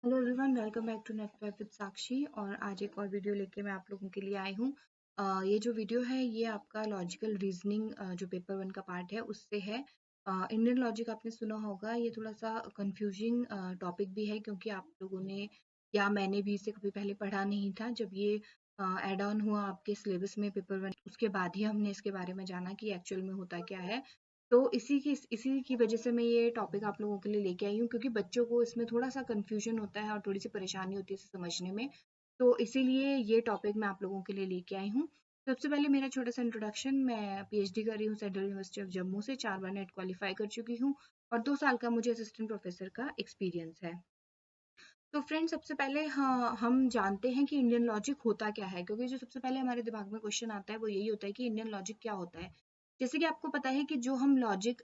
Hello everyone, welcome back to net with Sakshi. और आज एक और वीडियो लेके मैं आप लोगों के लिए आई हूँ। ये जो वीडियो है ये आपका लॉजिकल रीजनिंग जो पेपर 1 का पार्ट है उससे है। इंडियन लॉजिक आपने सुना होगा, ये थोड़ा सा कंफ्यूजिंग टॉपिक भी है क्योंकि आप लोगों ने या मैंने भी इसे कभी पहले पढ़ा नहीं था। जब ये एड ऑन हुआ आपके सिलेबस में पेपर 1, उसके बाद ही हमने इसके बारे में जाना कि एक्चुअल में होता क्या है। तो इसी की वजह से मैं ये टॉपिक आप लोगों के लिए लेके आई हूँ क्योंकि बच्चों को इसमें थोड़ा सा कंफ्यूजन होता है और थोड़ी सी परेशानी होती है इसे समझने में। तो इसीलिए ये टॉपिक मैं आप लोगों के लिए लेके आई हूँ। सबसे पहले मेरा छोटा सा इंट्रोडक्शन। मैं पीएचडी कर रही हूँ सेंट्रल यूनिवर्सिटी ऑफ जम्मू से, 4 बार नेट क्वालिफाई कर चुकी हूँ और 2 साल का मुझे असिस्टेंट प्रोफेसर का एक्सपीरियंस है। तो फ्रेंड, सबसे पहले हाँ, हम जानते हैं कि इंडियन लॉजिक होता क्या है, क्योंकि जो सबसे पहले हमारे दिमाग में क्वेश्चन आता है वो यही होता है कि इंडियन लॉजिक क्या होता है। जैसे कि आपको पता है कि जो लॉजिक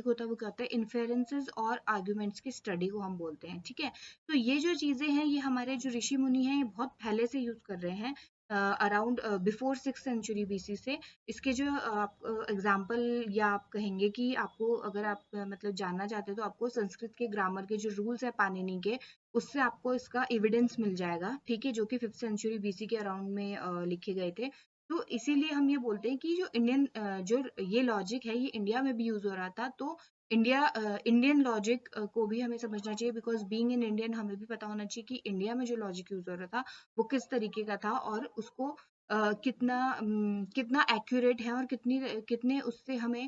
होता है वो क्या होता है, इन्फेरेंसेस और आर्गुमेंट्स की स्टडी को हम बोलते हैं। ठीक है, तो ये जो चीजें हैं ये हमारे जो ऋषि मुनि हैं ये बहुत पहले से यूज कर रहे हैं, around before 6th century BC से। इसके जो आप एग्जाम्पल या आप कहेंगे कि आपको अगर आप मतलब जानना चाहते हैं तो आपको संस्कृत के ग्रामर के जो रूल्स है पाणिनि के, उससे आपको इसका एविडेंस मिल जाएगा। ठीक है, जो कि 5th century बीसी के अराउंड में लिखे गए थे। तो इसीलिए हम ये बोलते हैं कि जो ये लॉजिक है ये इंडिया में भी यूज हो रहा था। तो इंडियन लॉजिक को भी हमें समझना चाहिए, बिकॉज बीइंग इन इंडियन हमें भी पता होना चाहिए कि इंडिया में जो लॉजिक यूज हो रहा था वो किस तरीके का था और उसको कितना एक्यूरेट है और कितने उससे हमें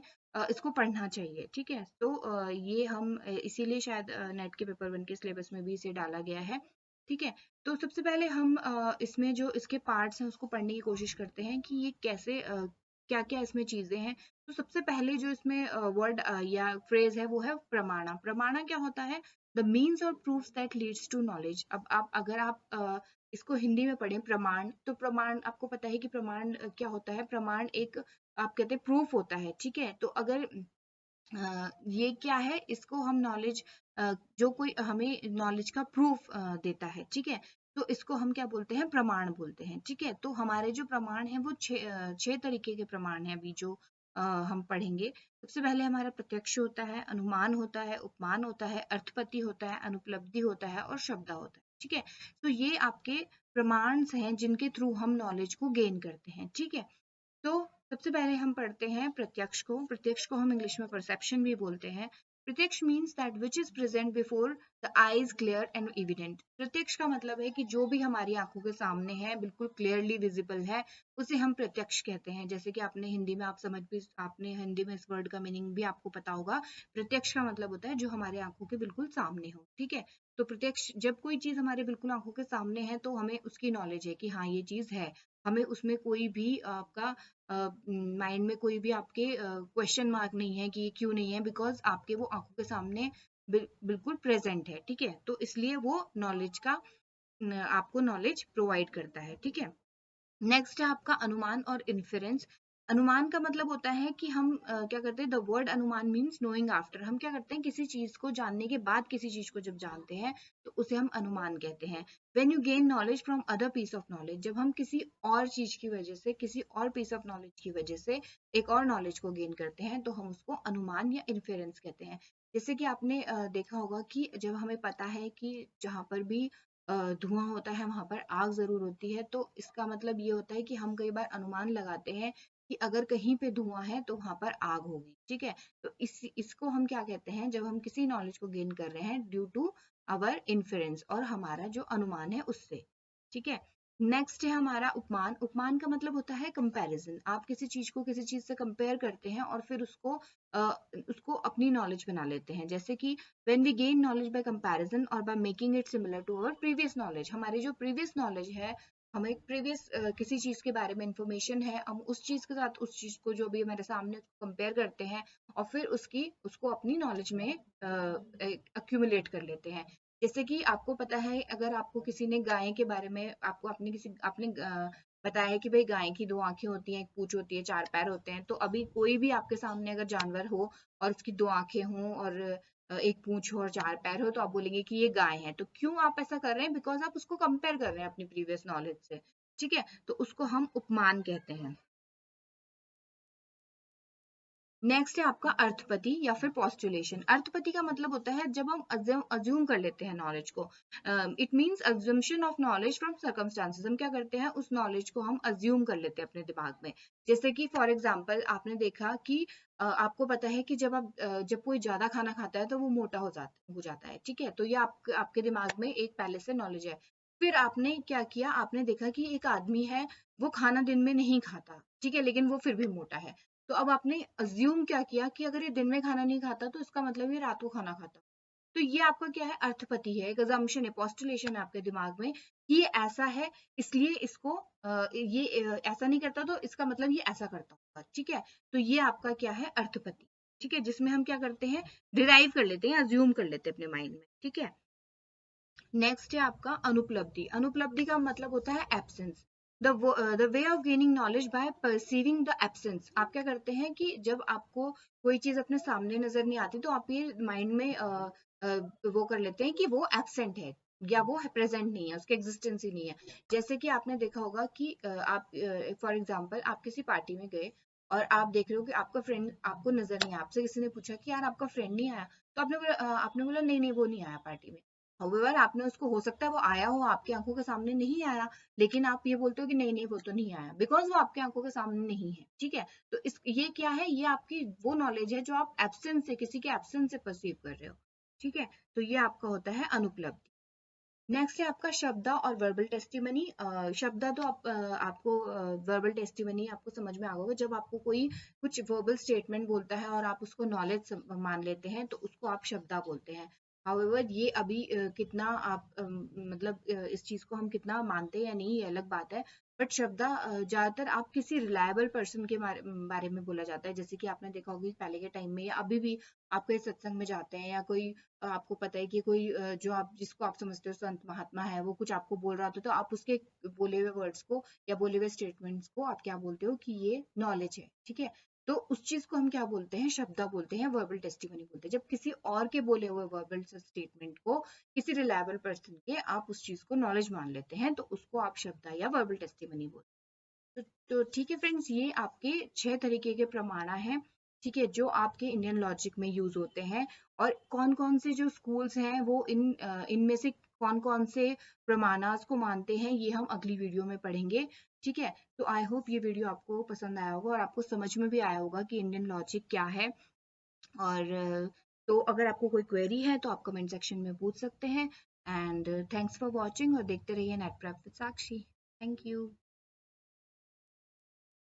इसको पढ़ना चाहिए। ठीक है, तो ये हम इसीलिए शायद नेट के पेपर 1 के सिलेबस में भी इसे डाला गया है। ठीक है, तो सबसे पहले हम इसमें जो इसके पार्ट्स हैं उसको पढ़ने की कोशिश करते हैं कि ये कैसे क्या क्या इसमें चीजें हैं। तो सबसे पहले जो इसमें वर्ड या फ्रेज है वो है प्रमाणा। प्रमाणा क्या होता है? द मीन्स और proofs that leads to knowledge. अब आप अगर आप इसको हिंदी में पढ़ें प्रमाण, तो प्रमाण आपको पता है कि प्रमाण क्या होता है। प्रमाण एक, आप कहते हैं, प्रूफ होता है। ठीक है, तो अगर ये क्या है, इसको हम नॉलेज, जो कोई हमें नॉलेज का प्रूफ देता है, ठीक है, तो इसको हम क्या बोलते हैं, प्रमाण बोलते हैं। ठीक है, तो हमारे जो प्रमाण हैं वो 6 तरीके के प्रमाण हैं अभी जो हम पढ़ेंगे। सबसे पहले हमारा प्रत्यक्ष होता है, अनुमान होता है, उपमान होता है, अर्थपत्ति होता है, अनुपलब्धि होता है और शब्द होता है। ठीक है, तो ये आपके प्रमाण हैं जिनके थ्रू हम नॉलेज को गेन करते हैं। ठीक है, तो सबसे पहले हम पढ़ते हैं प्रत्यक्ष को। प्रत्यक्ष को हम इंग्लिश में परसेप्शन भी बोलते हैं। प्रत्यक्ष means that which is present before the eyes, clear and evident. प्रत्यक्ष का मतलब है कि जो भी हमारी आंखों के सामने है, बिल्कुल क्लियरली विजिबल है, उसे हम प्रत्यक्ष कहते हैं। जैसे कि आपने हिंदी में आपने हिंदी में इस वर्ड का मीनिंग भी आपको पता होगा। प्रत्यक्ष का मतलब होता है जो हमारे आंखों के बिल्कुल सामने हो। ठीक है, तो प्रत्यक्ष, जब कोई चीज हमारे बिल्कुल आंखों के सामने है तो हमें उसकी नॉलेज है कि हाँ ये चीज है। हमें उसमें कोई भी आपका माइंड में कोई भी आपके क्वेश्चन मार्क नहीं है कि ये क्यों नहीं है, बिकॉज आपके वो आंखों के सामने बिल्कुल प्रेजेंट है। ठीक है, तो इसलिए वो नॉलेज का आपको नॉलेज प्रोवाइड करता है। ठीक है, नेक्स्ट है आपका अनुमान और इन्फेरेंस। अनुमान का मतलब होता है कि हम क्या करते हैं, द वर्ड अनुमान मीन्स नोइंग आफ्टर। हम क्या करते हैं, किसी चीज को जानने के बाद किसी चीज को जब जानते हैं तो उसे हम अनुमान कहते हैं। When you gain knowledge from other piece of knowledge, जब हम किसी और चीज की वजह से, किसी और पीस ऑफ नॉलेज की वजह से एक और नॉलेज को गेन करते हैं तो हम उसको अनुमान या इन्फेरेंस कहते हैं। जैसे कि आपने देखा होगा कि जब हमें पता है कि जहां पर भी धुआं होता है वहां पर आग जरूर होती है, तो इसका मतलब ये होता है कि हम कई बार अनुमान लगाते हैं कि अगर कहीं पे धुआं है तो वहां पर आग होगी। ठीक है, तो इसको हम क्या कहते हैं, जब हम किसी नॉलेज को गेन कर रहे हैं ड्यू टू आवर इन्फेरेंस और हमारा जो अनुमान है उससे। ठीक है, नेक्स्ट है हमारा उपमान। उपमान का मतलब होता है कंपैरिजन। आप किसी चीज को किसी चीज से कंपेयर करते हैं और फिर उसको अपनी नॉलेज बना लेते हैं। जैसे कि when we gain knowledge by comparison or by making it similar to our previous knowledge, हमारी जो previous knowledge है, हमें प्रीवियस किसी चीज के बारे में इंफॉर्मेशन है, हम उस चीज के साथ उस चीज को जो भी हमारे सामने कंपेयर करते हैं और फिर उसको अपनी नॉलेज में अक्यूमुलेट कर लेते हैं। जैसे कि आपको पता है, अगर आपको किसी ने गाय के बारे में, आपको आपने बताया है कि भाई गाय की 2 आंखें होती हैं, एक पूंछ होती है, 4 पैर होते हैं। तो अभी कोई भी आपके सामने अगर जानवर हो और उसकी 2 आंखें हों और एक पूंछ हो और 4 पैर हो, तो आप बोलेंगे कि ये गाय है। तो क्यों आप ऐसा कर रहे हैं? बिकॉज आप उसको कंपेयर कर रहे हैं अपनी प्रीवियस नॉलेज से। ठीक है, तो उसको हम उपमान कहते हैं। नेक्स्ट है आपका अर्थपति या फिर पॉस्टुलेशन। अर्थपति का मतलब होता है जब हम अज्यूम कर लेते हैं नॉलेज को। It means assumption of knowledge from circumstances. हम क्या करते हैं, उस नॉलेज को हम अज्यूम कर लेते हैं अपने दिमाग में। जैसे कि फॉर एग्जांपल आपने देखा कि आपको पता है कि जब कोई ज्यादा खाना खाता है तो वो मोटा हो जाता है, ठीक है। तो ये आपके दिमाग में एक पहले से नॉलेज है। फिर आपने क्या किया, आपने देखा कि एक आदमी है, वो खाना दिन में नहीं खाता, ठीक है, लेकिन वो फिर भी मोटा है। तो अब आपने अज्यूम क्या किया कि अगर ये दिन में खाना नहीं खाता तो इसका मतलब ये रात को खाना खाता। तो ये आपका क्या है, अर्थपति है, एक अजम्पशन है, पोस्टुलेशन है आपके दिमाग में कि ये ऐसा है, इसलिए इसको ऐसा नहीं करता तो इसका मतलब ये ऐसा करता होगा, ठीक है। तो ये आपका क्या है, अर्थपति, ठीक है, जिसमें हम क्या करते हैं, डिराइव कर लेते हैं, अज्यूम कर लेते हैं अपने माइंड में, ठीक है। नेक्स्ट है आपका अनुपलब्धि। अनुपलब्धि का मतलब होता है absence. The way of gaining knowledge by perceiving the absence. आप क्या करते हैं कि जब आपको कोई चीज अपने सामने नजर नहीं आती तो आप ये माइंड में वो कर लेते हैं कि वो एब्सेंट है या वो प्रेजेंट नहीं है, उसकी एग्जिस्टेंस ही नहीं है। जैसे कि आपने देखा होगा कि आप फॉर एग्जाम्पल आप किसी पार्टी में गए और आप देख रहे हो कि आपका फ्रेंड आपको नजर नहीं आया, आपसे किसी ने पूछा कि यार आपका फ्रेंड नहीं आया, तो आपने बोला नहीं नहीं वो नहीं आया पार्टी में। हाउएवर आपने उसको, हो सकता है वो आया हो, आपकी आंखों के सामने नहीं आया, लेकिन आप ये बोलते हो कि नहीं नहीं वो तो नहीं आया, बिकॉज वो आपकी आंखों के सामने नहीं है, ठीक है। तो ये क्या है, ये आपकी वो नॉलेज है जो आप एब्सेंस से, किसी के एब्सेंस से परसीव कर रहे हो, ठीक है। तो ये आपका होता है अनुपलब्धि। नेक्स्ट है आपका शब्दा और वर्बल टेस्टिमनी। शब्दा तो आपको वर्बल टेस्टिमनी आपको समझ में आ होगा, जब आपको कोई कुछ वर्बल स्टेटमेंट बोलता है और आप उसको नॉलेज मान लेते हैं तो उसको आप शब्दा बोलते हैं। हाउएवर ये अभी कितना आप मतलब इस चीज को हम कितना मानते हैं या नहीं ये अलग बात है। बट शब्दा ज्यादातर आप किसी रिलायबल पर्सन के बारे में बोला जाता है। जैसे कि आपने देखा होगा पहले के टाइम में या अभी भी आप कोई सत्संग में जाते हैं या कोई आपको पता है कि कोई जो आप जिसको आप समझते हो संत महात्मा है, वो कुछ आपको बोल रहा होता है तो आप उसके बोले हुए वर्ड्स को या बोले हुए स्टेटमेंट्स को आप क्या बोलते हो कि ये नॉलेज है, ठीक है। तो उस चीज को हम क्या बोलते हैं, शब्दा बोलते हैं, वर्बल टेस्टिमनी बोलते हैं। जब किसी और के बोले हुए वर्बल स्टेटमेंट को किसी रिलायबल पर्सन के आप उस चीज को नॉलेज मान लेते हैं तो उसको आप शब्दा या वर्बल टेस्टिमनी बोलते हैं। तो ठीक है फ्रेंड्स, ये आपके 6 तरीके के प्रमाणा हैं, ठीक है, जो आपके इंडियन लॉजिक में यूज होते हैं। और कौन कौन से जो स्कूल्स हैं वो इनमें से कौन कौन से प्रमाणास को मानते हैं, ये हम अगली वीडियो में पढ़ेंगे, ठीक है। तो आई होप ये वीडियो आपको पसंद आया होगा और आपको समझ में भी आया होगा कि इंडियन लॉजिक क्या है। और तो अगर आपको कोई क्वेरी है तो आप कमेंट सेक्शन में पूछ सकते हैं। एंड थैंक्स फॉर वॉचिंग और देखते रहिए net prep with Sakshi. Thank you.